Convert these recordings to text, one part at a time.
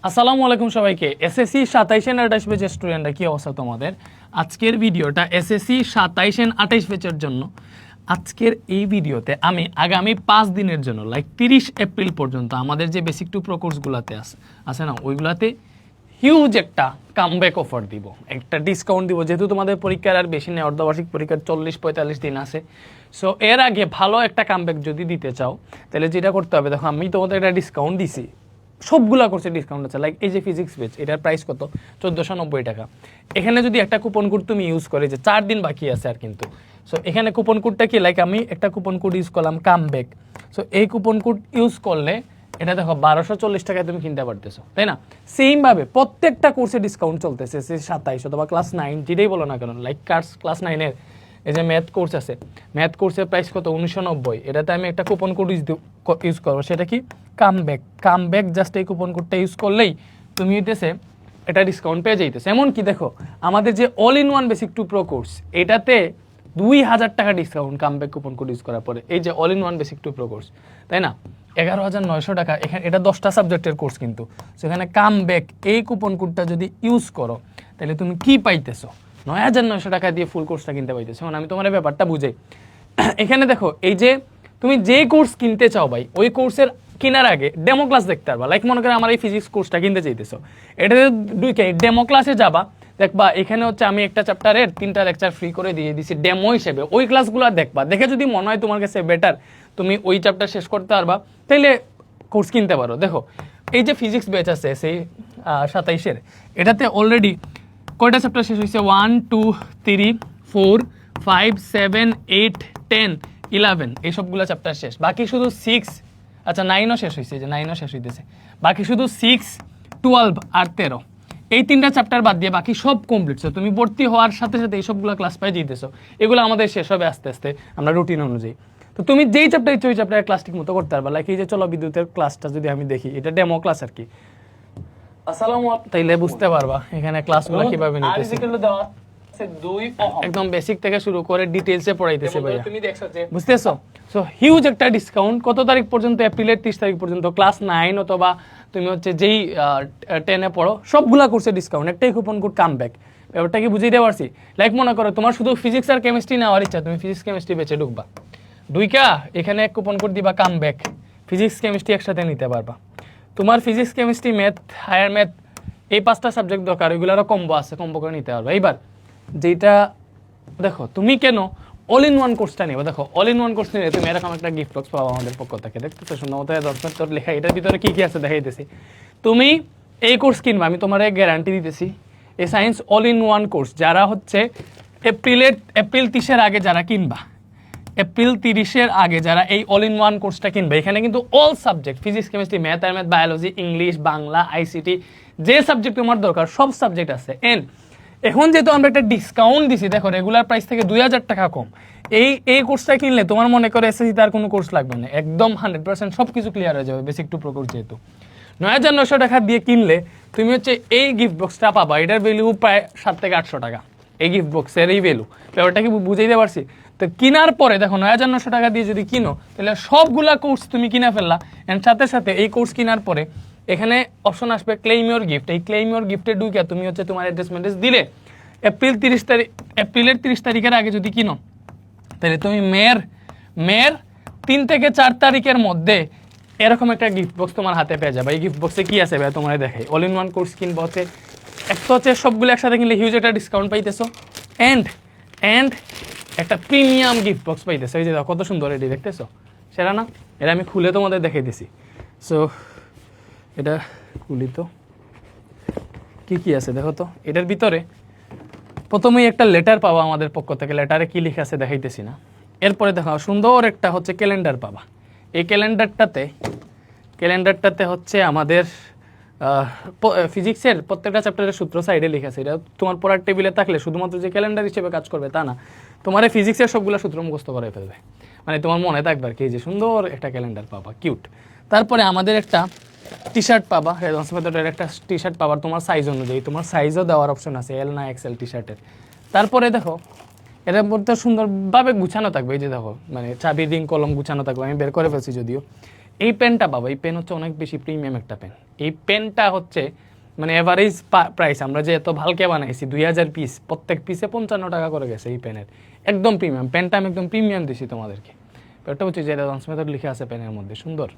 আসসালামু আলাইকুম সবাইকে। এসএসসি 27 এন্ড 28 ব্যাচের স্টুডেন্টরা কি অবস্থা তোমাদের? আজকের ভিডিওটা এসএসসি 27 এন্ড 28 ব্যাচের জন্য। আজকের এই ভিডিওতে আমি আগামী 5 দিনের জন্য লাইক 30 এপ্রিল পর্যন্ত আমাদের যে বেসিক টু প্রো কোর্সগুলোতে আছে না, ওইগুলাতে হিউজ একটা কামব্যাক অফার দিব, একটা ডিসকাউন্ট দিব, যেহেতু তোমাদের পরীক্ষার আর বেশি নেই, অর্ধবার্ষিক পরীক্ষার 40-45 দিন আছে। সো এর আগে ভালো একটা কামব্যাক যদি দিতে চাও তাহলে যেটা করতে হবে, দেখো আমি তোমাদের একটা ডিসকাউন্ট দিছি, সবগুলা কোর্সে ডিসকাউন্ট আছে। লাইক এই যে ফিজিক্স বেচ, এটার প্রাইস কত? 1490 টাকা। এখানে যদি একটা কুপন কোড তুমি ইউজ করে, যে 4 দিন বাকি আছে আর কিন্তু, সো এখানে কুপন কোডটা কি, লাইক আমি একটা কুপন কোড ইউজ করলাম কামব্যাক। সো এই কুপন কোড ইউজ করলে এটা দেখো 1240 টাকায় তুমি কিনতে পারতেছো, তাই না? সেমভাবে প্রত্যেকটা কোর্সে ডিসকাউন্ট চলতেছে। 27 অথবা ক্লাস 9 যেটাই বলো না কেন, লাইক ক্লাস 9-এর এই যে ম্যাথ কোর্স আছে, ম্যাথ কোর্সের প্রাইস কত? 1990। এটাতে আমি একটা কুপন কোড ইউজ করবো, সেটা কি? কামব্যাক। জাস্ট এই কুপন কোডটা ইউজ করলেই তুমি হইতেছে এটা ডিসকাউন্ট পেয়ে যাইতেছে। এমনকি দেখো আমাদের যে all in one basic to pro course, এটাতে 2000 টাকা discount comeback coupon code use করার পরে। এই যে all in one basic to pro course, তাই না? 11,900 টাকা। এখানে এটা 10টা সাবজেক্টের কোর্স কিন্তু, সেখানে কামব্যাক এই কুপন কোডটা যদি ইউজ করো তাহলে তুমি কি পাইতেছো? 9,900 টাকা দিয়ে ফুল কোর্সটা কিনতে পাইতেছো। আমি তোমার ব্যাপারটা বুঝাই। এখানে দেখো, এই যে তুমি যে কোর্স কিনতে চাও ভাই, ওই কোর্সের কেনার আগে ডেমো ক্লাস দেখতে পারবা। লাইক মনে করো আমার এই ফিজিক্স কোর্সটা কিনতে চাইতেছো, এটাতে ডেমো ক্লাসে যাবা, দেখবা এখানে হচ্ছে আমি একটা চ্যাপ্টারের 3টা লেকচার ফ্রি করে দিয়ে দিছি ডেমো হিসেবে। ওই ক্লাসগুলো দেখবা, দেখে যদি মনে হয় তোমার কাছে বেটার, তুমি ওই চ্যাপ্টার শেষ করতে পারবা, তাইলে কোর্স কিনতে পারো। দেখো এই যে ফিজিক্স ব্যাচ আছে সেই 27-এর, এটাতে অলরেডি কয়টা চ্যাপ্টার শেষ হয়েছে? 1 2 3 4 5 7 8 10 11 এই সবগুলো চ্যাপ্টার শেষ। বাকি শুধু 6, আচ্ছা 9ও শেষ হয়েছে, যে 9ও শেষ হইতেছে। বাকি শুধু 6, 12 আর 13, এই 3টা চ্যাপ্টার বাদ দিয়ে বাকি সব কমপ্লিট। তুমি ভর্তি হওয়ার সাথে সাথে এই সবগুলো ক্লাস পাই দিতেছো। এগুলো আমাদের শেষ হবে আস্তে আস্তে, আমরা রুটিন অনুযায়ী। তো তুমি যেই চ্যাপ্টার ইচ্ছে ওই চ্যাপ্টারের ক্লাস ঠিক মতো করতে পারবা। লাইক এই যে চলো বিদ্যুতের ক্লাসটা যদি আমি দেখি, এটা ডেমো ক্লাস আর কি। তাইলে বুঝতে পারবা এখানে ক্লাসগুলো কিভাবে নিতেছে। একদম বেসিক থেকে শুরু করে ডিটেইলসে পড়াইতেছে ভাইয়া, বুঝতেছো? সো হিউজ একটা ডিসকাউন্ট কত তারিখ পর্যন্ত? এপ্রিলের 30 তারিখ পর্যন্ত। ক্লাস 9 অথবা তুমি হচ্ছে যেই 10-এ পড়ো, সবগুলা কোর্সে ডিসকাউন্ট। একটাই কুপন কোড কামব্যাক। ব্যাপারটা কি বুঝিয়ে দিতে পারছি? লাইক মনে করো তোমার শুধু ফিজিক্স আর কেমিস্ট্রি নেওয়ার ইচ্ছা, তুমি ফিজিক্স কেমিস্ট্রি বেঁচে ঢুকবা, দুইকা এখানে এক কুপন কোড দিবা কামব্যাক, ফিজিক্স কেমিস্ট্রি একসাথে নিতে পারবা। তোমার physics chemistry math, higher math, এই 5টা সাবজেক্ট দরকার, ওইগুলোরও কম্বো আছে, কম্বো করে নিতে পারবা। এইবার যেটা দেখো, তুমি কেন অল ইন ওয়ান কোর্সটা নেবে? দেখো অল ইন ওয়ান কোর্স নিলে তুমি এরকম একটা গিফট বক্স পাবো আমাদের পক্ষ থেকে। দেখতেছো সম্ভবত 10 তোর লেখা, এটার ভিতরে কি কি আছে দেখাইতেছি। তুমি এই কোর্স কিনবা, আমি তোমার গ্যারান্টি দিতেছি, এই science all in one course যারা হচ্ছে এপ্রিল 30-এর আগে যারা কিনবা, এপ্রিল 30-এর আগে যারা এই অল ইন ওয়ান কোর্সটা কিনবে, এখানে কিন্তু all subject physics chemistry math আর math, biology, English, Bangla, ICT, যে সাবজেক্ট তোমার দরকার সব সাবজেক্ট আছে। এন্ড এখন যেহেতু আমরা একটা ডিসকাউন্ট দিছি, দেখো রেগুলার প্রাইস থেকে 2000 টাকা কম, এই কোর্সটা কিনলে তোমার মনে করে এসএসসি তার কোনো কোর্স লাগবে না, একদম 100% সব কিছু ক্লিয়ার হয়ে যাবে বেসিক টু প্রো কোর্স। যেহেতু 9,900 টাকা দিয়ে কিনলে তুমি হচ্ছে এই গিফট বক্সটা পাবা, এটার ভ্যালু প্রায় 700 থেকে 800 টাকা। এই গিফট বক্সের এই ভ্যালু, ব্যাপারটা কি বুঝাইতে পারছি? তো কেনার পরে দেখো 9,900 টাকা দিয়ে যদি কিনো, তাহলে সবগুলা কোর্স তুমি কিনা ফেললা। অ্যান্ড সাথে সাথে এই কোর্স কেনার পরে এখানে অপশন আসবে ক্লেইম ইওর গিফট। এই ক্লেইম ইওর গিফটে ঢুকে তুমি হচ্ছে তোমার অ্যাড্রেস দিলে এপ্রিলের 30 তারিখের আগে যদি কিনো, তাহলে তুমি মেয়ের 3 থেকে 4 তারিখের মধ্যে এরকম একটা গিফট বক্স তোমার হাতে পেয়ে যাবে। এই গিফট বক্সে কি আছে ভাই তোমার দেখে, অল ইন ওয়ান কোর্স কিনবো হচ্ছে একটা হচ্ছে সবগুলো একসাথে কিনলে হিউজ একটা ডিসকাউন্ট পাইতেছো, অ্যান্ড একটা প্রিমিয়াম গিফট বক্স পাইতেছো। এই যে কত সুন্দর এটি, দেখতেছো? সেটা না, এটা আমি খুলে তোমাদের দেখাই দিছি। সো এটা খুলি তো, কি আছে দেখো তো। এটার ভিতরে প্রথমেই একটা লেটার পাবা আমাদের পক্ষ থেকে, লেটারে কি লেখা আছে দেখাইতেছি না। এরপরে দেখো সুন্দর একটা হচ্ছে ক্যালেন্ডার পাবা। এই ক্যালেন্ডারটাতে হচ্ছে আমাদের ফিজিক্সের প্রত্যেকটা চ্যাপ্টারের সূত্র সাইডে লেখা আছে। এটা তোমার পড়ার টেবিলে থাকলে শুধুমাত্র যে ক্যালেন্ডার হিসেবে কাজ করবে তা না, তোমার এই ফিজিক্সের সবগুলো সূত্র মুখস্থ করে ফেলবে, মানে তোমার মনে থাকবে আর কি। যে সুন্দর একটা ক্যালেন্ডার পাবা, কিউট। তারপরে আমাদের একটা টি শার্ট পাবা, রেজন্স মেথডের একটা টি শার্ট পাবা তোমার সাইজ অনুযায়ী, তোমার সাইজও দেওয়ার অপশন আছে, এল না এক্সেল টি শার্টের। তারপরে দেখো এটার মধ্যে সুন্দরভাবে গুছানো থাকবে, এই যে দেখো মানে চাবি রিং কলম গুছানো থাকবে, আমি বের করে ফেলছি যদিও। এই পেনটা পাবো, এই পেন হচ্ছে অনেক বেশি প্রিমিয়াম একটা পেন। এই পেনটা হচ্ছে মানে এভারেজ প্রাইস আমরা যে এত ভালকে বানাইছি 2000 পিস, প্রত্যেক পিসে 55 টাকা করে গেছে এই পেনের। একদম প্রিমিয়াম পেনটা, আমি একদম প্রিমিয়াম দিছি তোমাদেরকে। এটা হচ্ছে যে অ্যাডভান্স মেথড লিখে আছে পেনের মধ্যে, সুন্দর।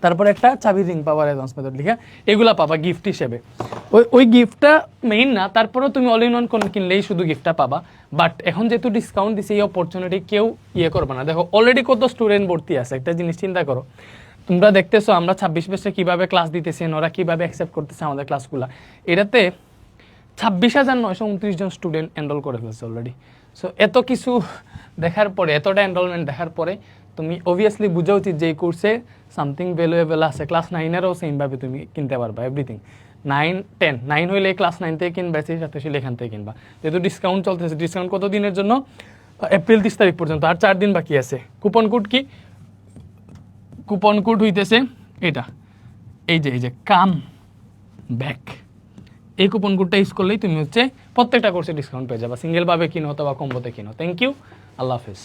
তারপর একটা চাবি রিং পাবা অ্যাডভান্স মেথড লিখে, এগুলা পাবা গিফট হিসেবে। ওই গিফটটা মেইন না, তারপরেও তুমি অল ইন ওয়ান কোন কিনলেই শুধু গিফটটা পাবা। বাট এখন যেহেতু ডিসকাউন্ট দিছে, এই অপরচুনিটি কেউ করবে না। দেখো অলরেডি কত স্টুডেন্ট ভর্তি আছে, একটা জিনিস চিন্তা করো। তোমরা দেখতেছো আমরা 26 ব্যাচে কীভাবে ক্লাস দিতেছি, ওরা কীভাবে অ্যাকসেপ্ট করতেছে আমাদের ক্লাসগুলো। এটাতে 26,929 জন স্টুডেন্ট এনরোল করে ফেলছে অলরেডি। সো এত কিছু দেখার পরে, এতটা এনরোলমেন্ট দেখার পরে তুমি অবভিয়াসলি বোঝা উচিত যে এই কোর্সে সামথিং ভ্যালুয়েবল আছে। ক্লাস 9-এরও সেমভাবে তুমি কিনতে পারবা এভরিথিং। 9, 10, 9 হইলে ক্লাস 9 থেকে কিনবা, সেই সাথে এখান থেকে কিনবা। যেহেতু ডিসকাউন্ট চলতেছে, ডিসকাউন্ট কত দিনের জন্য? এপ্রিল 30 তারিখ পর্যন্ত, আর 4 দিন বাকি আছে। কুপন কোড কি? কুপন কোড হইতেছে এটা, এই যে কাম ব্যাক। এই কুপন কোডটা ইউজ করলেই তুমি হচ্ছে প্রত্যেকটা কোর্সে ডিসকাউন্ট পেয়ে যাবা, সিঙ্গেলভাবে কিনো অথবা কম্বোতে কিনো। থ্যাংক ইউ, আল্লাহ হাফেজ।